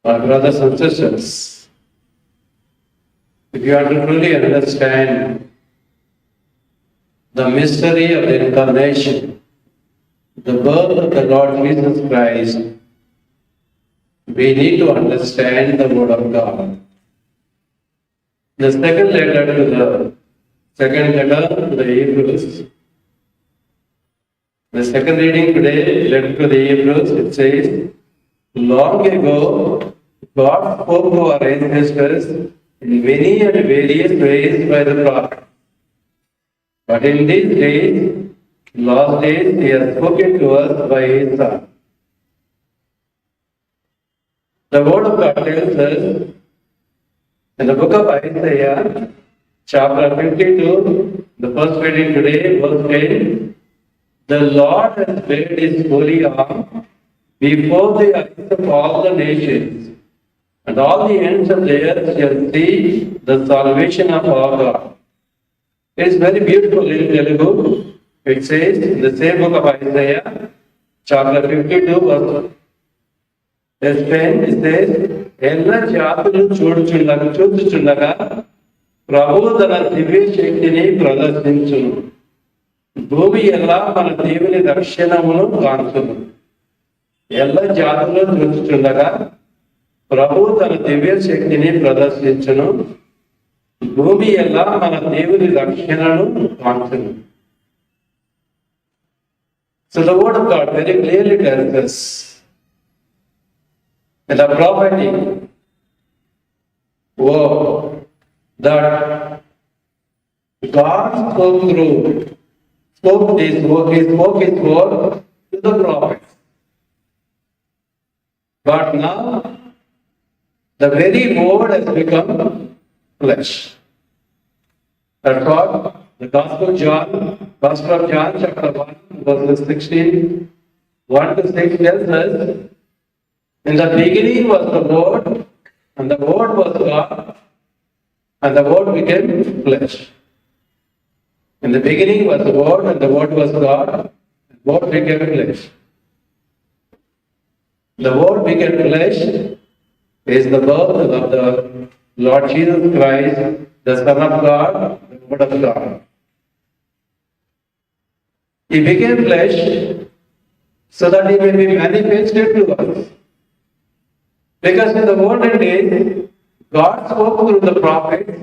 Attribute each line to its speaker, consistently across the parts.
Speaker 1: My brothers and sisters, if you are to truly understand the mystery of the incarnation, the birth of the Lord Jesus Christ, we need to understand the Word of God. The second letter to the Hebrews, the second reading today, letter to the Hebrews, it says, long ago, God spoke to our ancestors in many and various ways by the prophet. But in these days, last days, He has spoken to us by His Son. The Word of God tells us in the book of Isaiah, chapter 52, the first reading today, verse 10, the Lord has laid His holy arm before the eyes of all the nations, and all the ends of the earth shall see the salvation of our God. It is very beautiful in Telugu. It says in the same book of Isaiah, chapter 52, verse 10, it says, ఎల్ల జాతులు చూచుచుండగా ప్రభు తన దివ్య శక్తిని ప్రదర్శించును, భూమి ఎలా మన దేవుని దర్శనమును కాంచును. ఎల్ల జాతులు చూచుచుండగా ప్రభు తన దివ్య శక్తిని ప్రదర్శించును, భూమి ఎలా మన దేవుని రక్షణను కాంచును. So the word of God very clearly tells us in the prophetic word that God spoke His word to the prophets. But now the very word has become flesh. That's what the Gospel of John, chapter 1, verses 16, 1 to 6 tells us, in the beginning was the Word, and the Word was God, and the Word became flesh. In the beginning was the Word, and the Word was God, and the Word became flesh. The Word became flesh is the birth of the Lord Jesus Christ, the Son of God, the Word of God. He became flesh so that He may be manifested to us. Because in the olden days, God spoke through the prophets,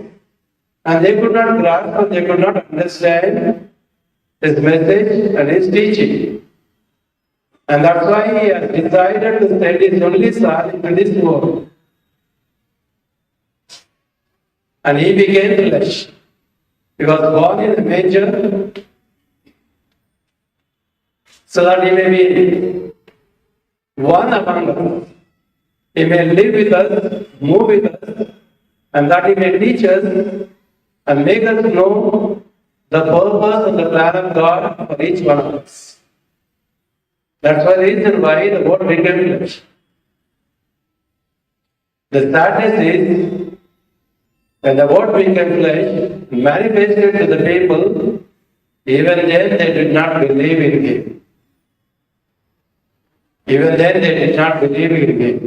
Speaker 1: and they could not grasp and they could not understand His message and His teaching. And that's why He has decided to send His only Son into this world. And He became flesh. He was born in a manger so that He may be one among us. He may live with us, move with us, and that He may teach us and make us know the purpose and the plan of God for each one of us. That's the reason why the Word became flesh. The sadness is, when the Word became flesh, manifested to the people, even then they did not believe in Him. Even then they did not believe in Him.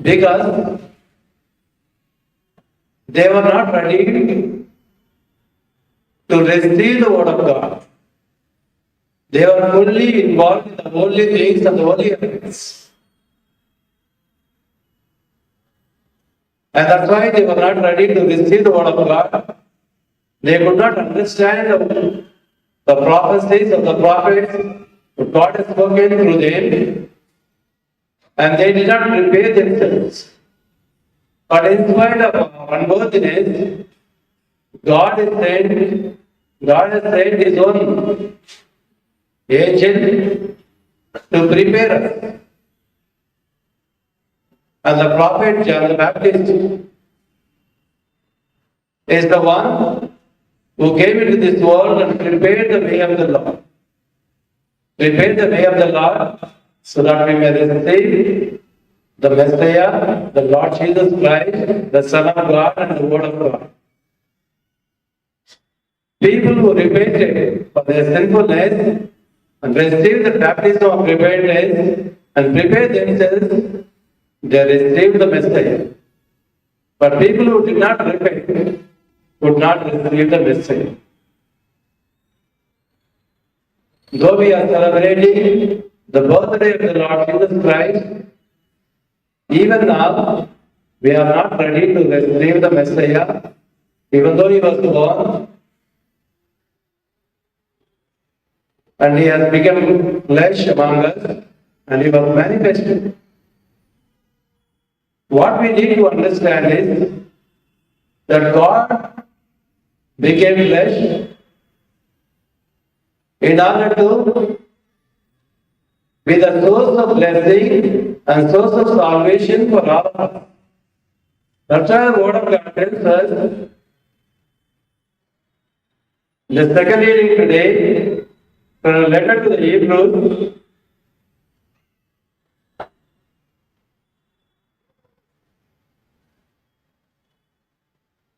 Speaker 1: Because they were not ready to receive the Word of God. They were fully involved in the holy things and the holy habits. And that's why they were not ready to receive the Word of God. They could not understand the prophecies of the prophets, what God has spoken through them. And they did not prepare themselves. But in spite of unworthiness, God has sent His own angel to prepare us. And the prophet John the Baptist is the one who came into this world and prepared the way of the Lord. Prepared the way of the Lord so that we may receive the Messiah, the Lord Jesus Christ, the Son of God and the Word of God. People who repented for their sinfulness and received the baptism of repentance and prepare themselves, they receive the Messiah. But people who did not repent would not receive the Messiah. Though we are celebrating the birthday of the Lord Jesus Christ, even now we are not ready to receive the Messiah, even though he was born and he has become flesh among us and he was manifested. What we need to understand is that God became flesh in order to be the source of blessing and source of salvation for all of us. That's why the Word of God tells us. The second reading today from the letter to the Hebrews.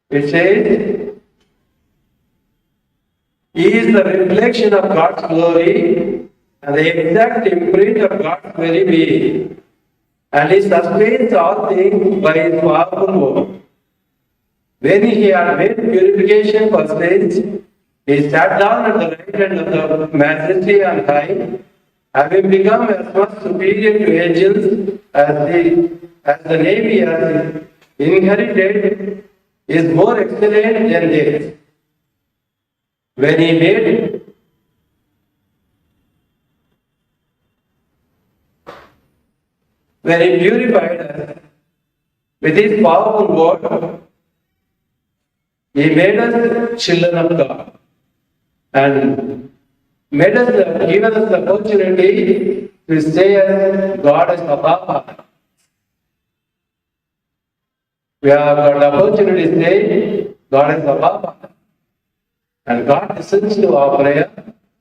Speaker 1: It says, He is the reflection of God's glory and the exact imprint of God's very being. And he sustains all things by his powerful word. When he had made purification for sins, he sat down at the right hand of the majesty on high, having become as much superior to angels as the name he has inherited is more excellent than theirs. When he purified us with his powerful word, he made us children of God and given us the opportunity to say as God as Papa. We have got the opportunity to say God is Papa. And God listens to our prayer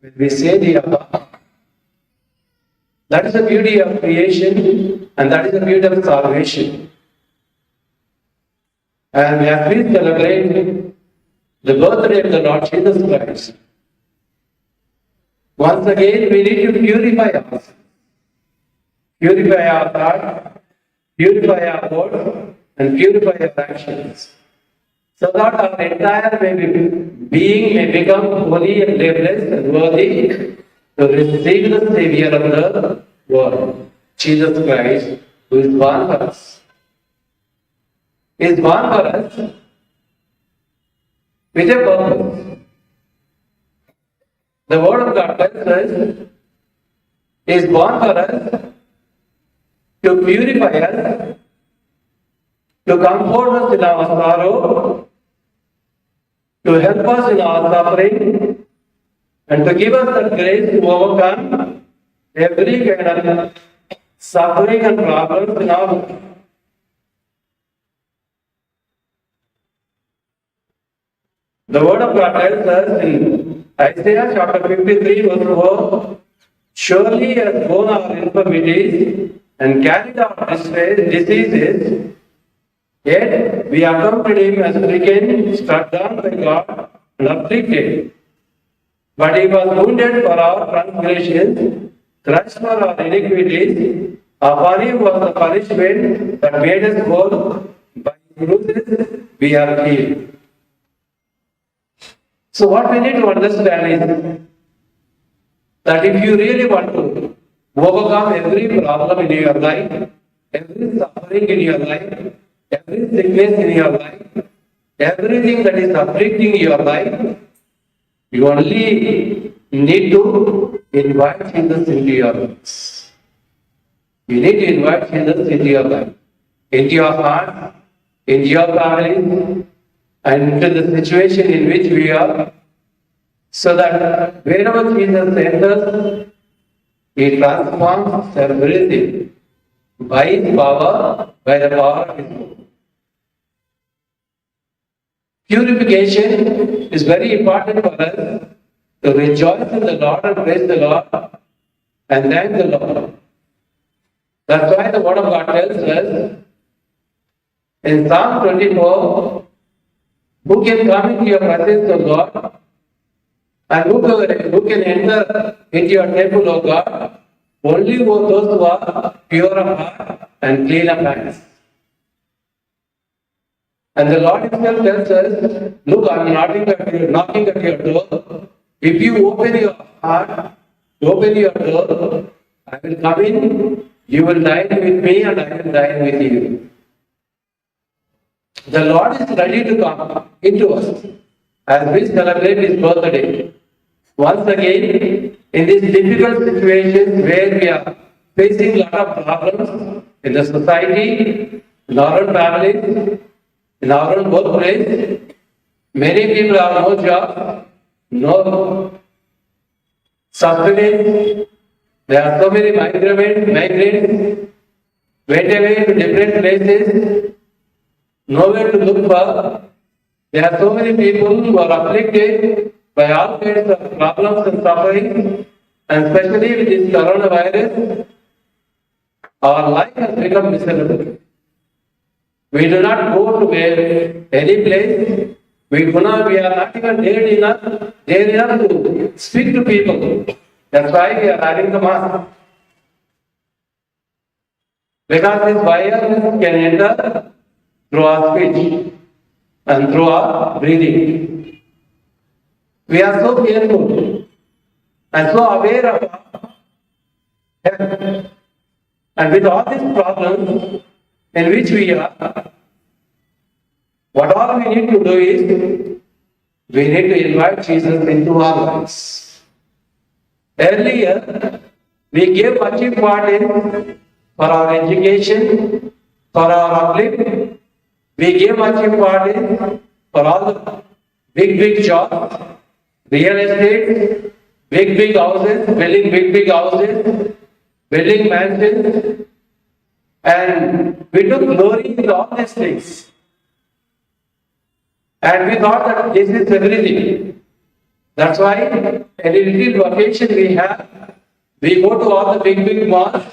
Speaker 1: when we say the Abba. That is the beauty of creation and that is the beauty of salvation. And as we celebrate the birthday of the Lord Jesus Christ, once again we need to purify ourselves, purify our thoughts, purify our words, and purify our actions, so that our entire being may become holy and blameless and worthy to receive the Savior of the world, Jesus Christ, who is born for us. He is born for us with a purpose. The Word of God tells us He is born for us to purify us, to comfort us in our sorrow, to help us in our suffering, and to give us the grace to overcome every kind of suffering and problems in our life. The Word of God tells us in Isaiah chapter 53 verse 4, surely he has borne our infirmities and carried our diseases, yet we accounted him as stricken, struck down by God, and afflicted. But he was wounded for our transgressions, crushed for our iniquities. Upon him was the punishment that made us whole. By his bruises we are healed. So what we need to understand is that if you really want to overcome every problem in your life, every suffering in your life, every sickness in your life, everything that is afflicting your life, you only need to invite Jesus into your life. You need to invite Jesus into your life, into your heart, into your family, and into the situation in which we are, so that wherever Jesus enters, he transforms everything by his power, by the power of his word. Purification is very important for us to rejoice in the Lord and praise the Lord and thank the Lord. That's why the Word of God tells us in Psalm 24, who can come into your presence, O God, and who can enter into your temple, O God, only those who are pure of heart and clean of hands. And the Lord Himself tells us, look, I'm knocking at your door. If you open your heart, open your door, I will come in, you will dine with me and I will dine with you. The Lord is ready to come into us as we celebrate His birthday. Once again, in these difficult situations where we are facing a lot of problems in the society, in our own families, in our own workplace, many people have no job, no sustenance. There are so many migrants went away to different places, nowhere to look for. There are so many people who are afflicted by all kinds of problems and suffering, and especially with this coronavirus, our life has become miserable. We do not go to any place. We are not even dare enough to speak to people. That's why we are having the mask. Because this virus can enter through our speech and through our breathing. We are so careful and so aware of our health. And with all these problems in which we are, what all we need to do is, we need to invite Jesus into our lives. Earlier, we gave much importance for our education, for our uplift. We gave much importance for all the big jobs, real estate, big houses, building big houses, building mansions, and we took glory in all these things. And we thought that this is everything. That's why any little vacation we have, we go to all the big malls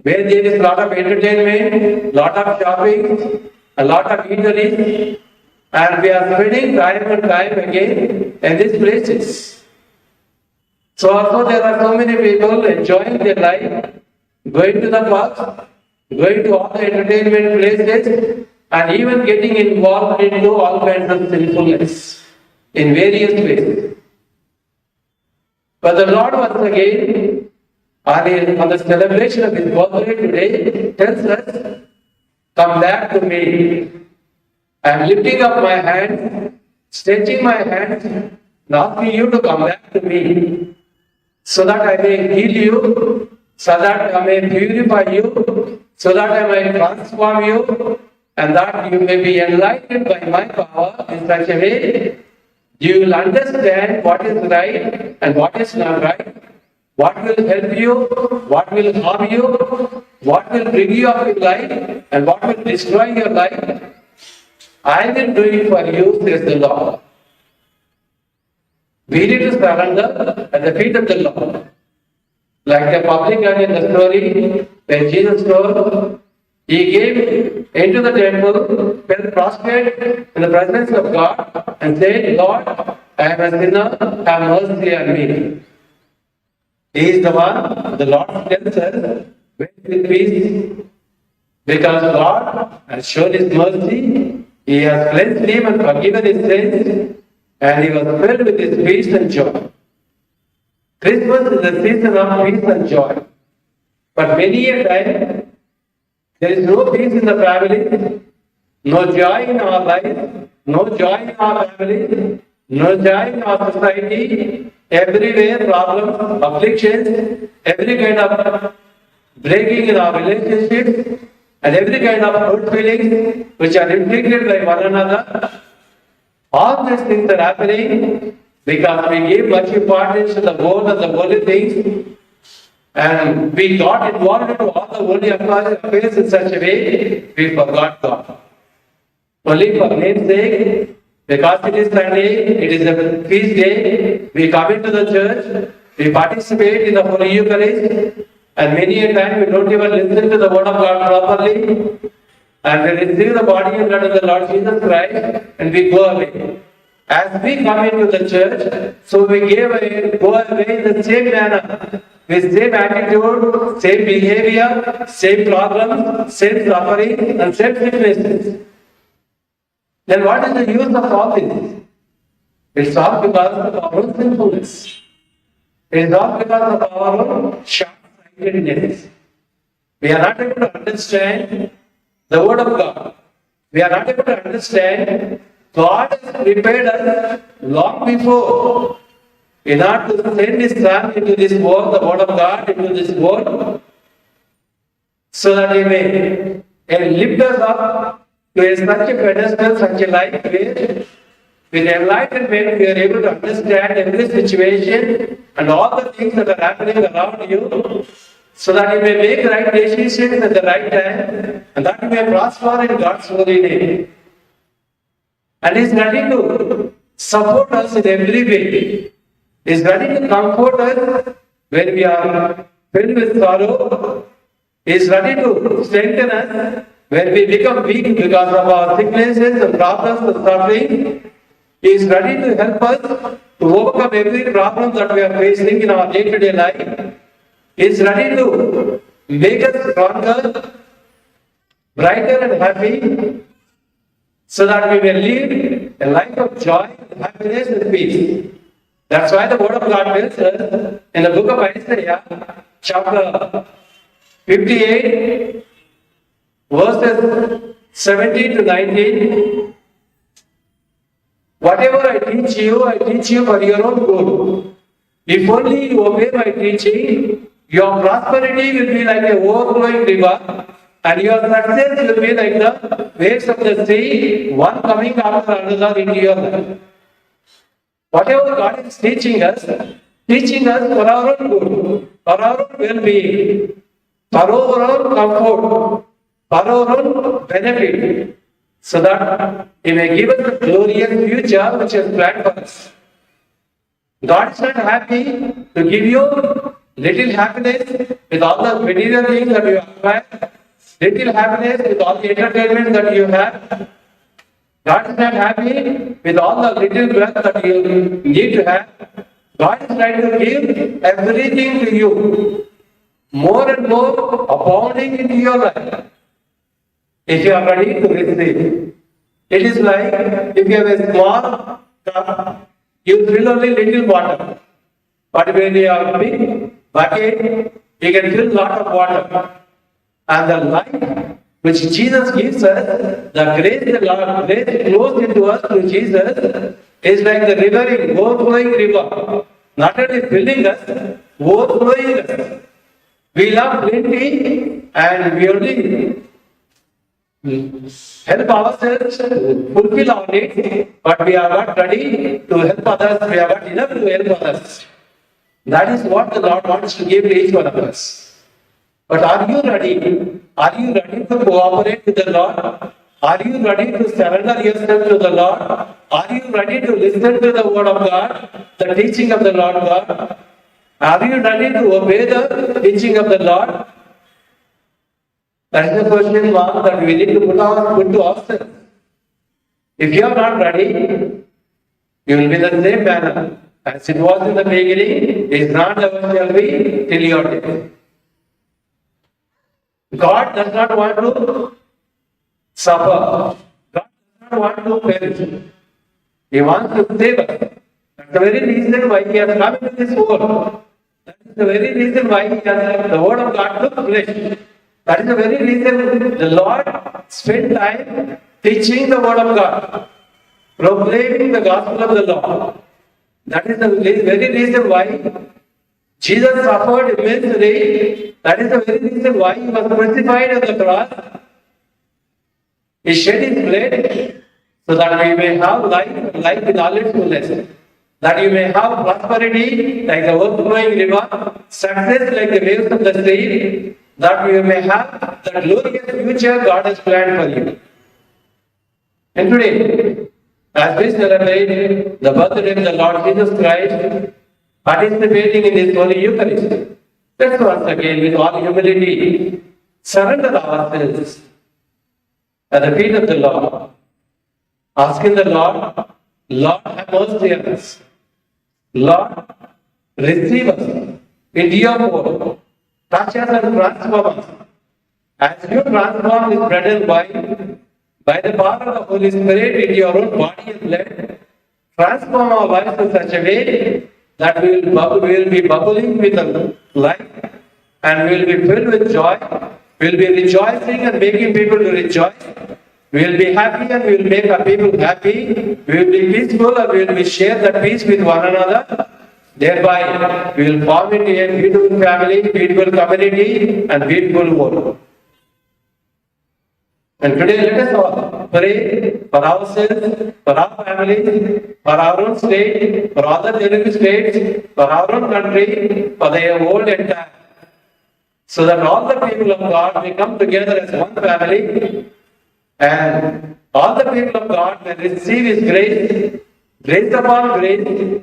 Speaker 1: where there is a lot of entertainment, lot of shopping, a lot of eateries, and we are spending time and time again in these places. So also there are so many people enjoying their life, going to the parks, going to all the entertainment places, and even getting involved into all kinds of sinfulness in various ways. But the Lord once again, on the celebration of His birthday today, tells us, come back to me. I am lifting up my hands, stretching my hands, and asking you to come back to me, so that I may heal you, so that I may purify you, so that I may transform you, and that you may be enlightened by my power in such a way you will understand what is right and what is not right, what will help you, what will harm you, what will bring you up in life, and what will destroy your life. I will do it for you, says the Lord. We need to surrender at the feet of the Lord. Like the publican in the story, when Jesus told, he came into the temple, fell prostrate in the presence of God, and said, Lord, I am a sinner, have mercy on me. He is the one, the Lord tells us, wait with peace, because God has shown His mercy, He has cleansed him and forgiven his sins, and he was filled with His peace and joy. Christmas is a season of peace and joy. But many a time, there is no peace in the family, no joy in our life, no joy in our family, no joy in our society. Everywhere problems, afflictions, every kind of breaking in our relationships, and every kind of hurt feelings which are inflicted by one another. All these things are happening because we give much importance to the world and the worldly things, and we got involved into all the worldly affairs in such a way we forgot God. Only for name's sake, because it is Sunday, it is a feast day, we come into the church, we participate in the Holy Eucharist, and many a time we don't even listen to the word of God properly, and we receive the body and blood of the Lord Jesus Christ, and we go away. As we come into the church, so we go away in the same manner with same attitude, same behavior, same problems, same suffering, and same sicknesses. Then what is the use of all this? It's all because of our own sinfulness. It's all because of our own short-sightedness. We are not able to understand the word of God. We are not able to understand God has prepared us long before in order to send His Son into this world, the word of God into this world, so that He may lift us up to such a pedestal, such a life where with enlightenment we are able to understand every situation and all the things that are happening around you, so that you may make right decisions at the right time, and that you may prosper in God's holy name. And He is ready to support us in every way. He is ready to comfort us when we are filled with sorrow. He is ready to strengthen us when we become weak because of our sicknesses, and problems, and suffering. He is ready to help us to overcome every problem that we are facing in our day-to-day life. He is ready to make us stronger, brighter and happy, so that we may live a life of joy, happiness and peace. That's why the word of God tells us in the book of Isaiah, chapter 58, verses 17 to 19, whatever I teach you for your own good. If only you obey my teaching, your prosperity will be like an overflowing river, and your success will be like the waves of the sea, one coming after another into your life. Whatever God is teaching us for our own good, for our own well-being, for our own comfort, for our own benefit, so that He may give us a glorious future which is planned for us. God is not happy to give you little happiness with all the material things that you acquire, little happiness with all the entertainment that you have. God is not happy with all the little wealth that you need to have. God is trying to give everything to you, more and more abounding into your life, if you are ready to receive. It is like if you have a small cup, you fill only little water. But when you have a big bucket, you can fill lot of water. And the life which Jesus gives us, the grace the Lord grace flows into us through Jesus, is like the river, overflowing river. Not only filling us, overflowing us. We love plenty and we only help ourselves fulfill our needs, but we are not ready to help others, we are not enough to help others. That is what the Lord wants to give to each one of us. But are you ready? Are you ready to cooperate with the Lord? Are you ready to surrender yourself to the Lord? Are you ready to listen to the word of God, the teaching of the Lord God? Are you ready to obey the teaching of the Lord? That is the question mark that we need to put to ourselves. If you are not ready, you will be the same manner as it was in the beginning, is not ever shall be till your death. God does not want to suffer. God does not want to perish. He wants to save us. That's the very reason why He has come into this world. That is the very reason why the word of God took flesh. That is the very reason the Lord spent time teaching the word of God, proclaiming the gospel of the Lord. That is the very reason why Jesus suffered immensely. That is the very reason why He was crucified on the cross. He shed His blood so that we may have life in all its fullness. That you may have prosperity like the overflowing river, success like the waves of the sea, that you may have the glorious future God has planned for you. And today, as we celebrate the birthday of the Lord Jesus Christ, participating in this Holy Eucharist, let's once again, with all humility, surrender ourselves at the feet of the Lord, asking the Lord, Lord, have mercy on us. Lord, receive us. into your home. Touch us and transform us. As you transform this bread and wine, by the power of the Holy Spirit in your own body and blood, transform our lives in such a way that we will be bubbling with life and we will be filled with joy. We will be rejoicing and making people to rejoice. We will be happy and we will make our people happy. We will be peaceful and we will share that peace with one another. Thereby, we will form into a beautiful family, beautiful community, and beautiful world. And today, let us all pray for ourselves, for our families, for our own state, for other Telugu states, for our own country, for the whole entire. So that all the people of God may come together as one family, and all the people of God may receive His grace, grace upon grace.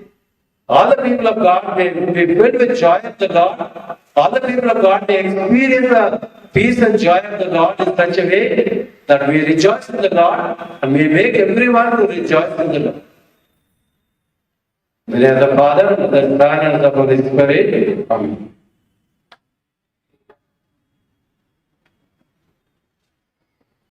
Speaker 1: All the people of God may be filled with joy of the Lord. All the people of God may experience the peace and joy of the Lord in such a way that we rejoice in the Lord and we make everyone to rejoice in the Lord. In the name of the Father, and the Son, and the Holy Spirit. Amen.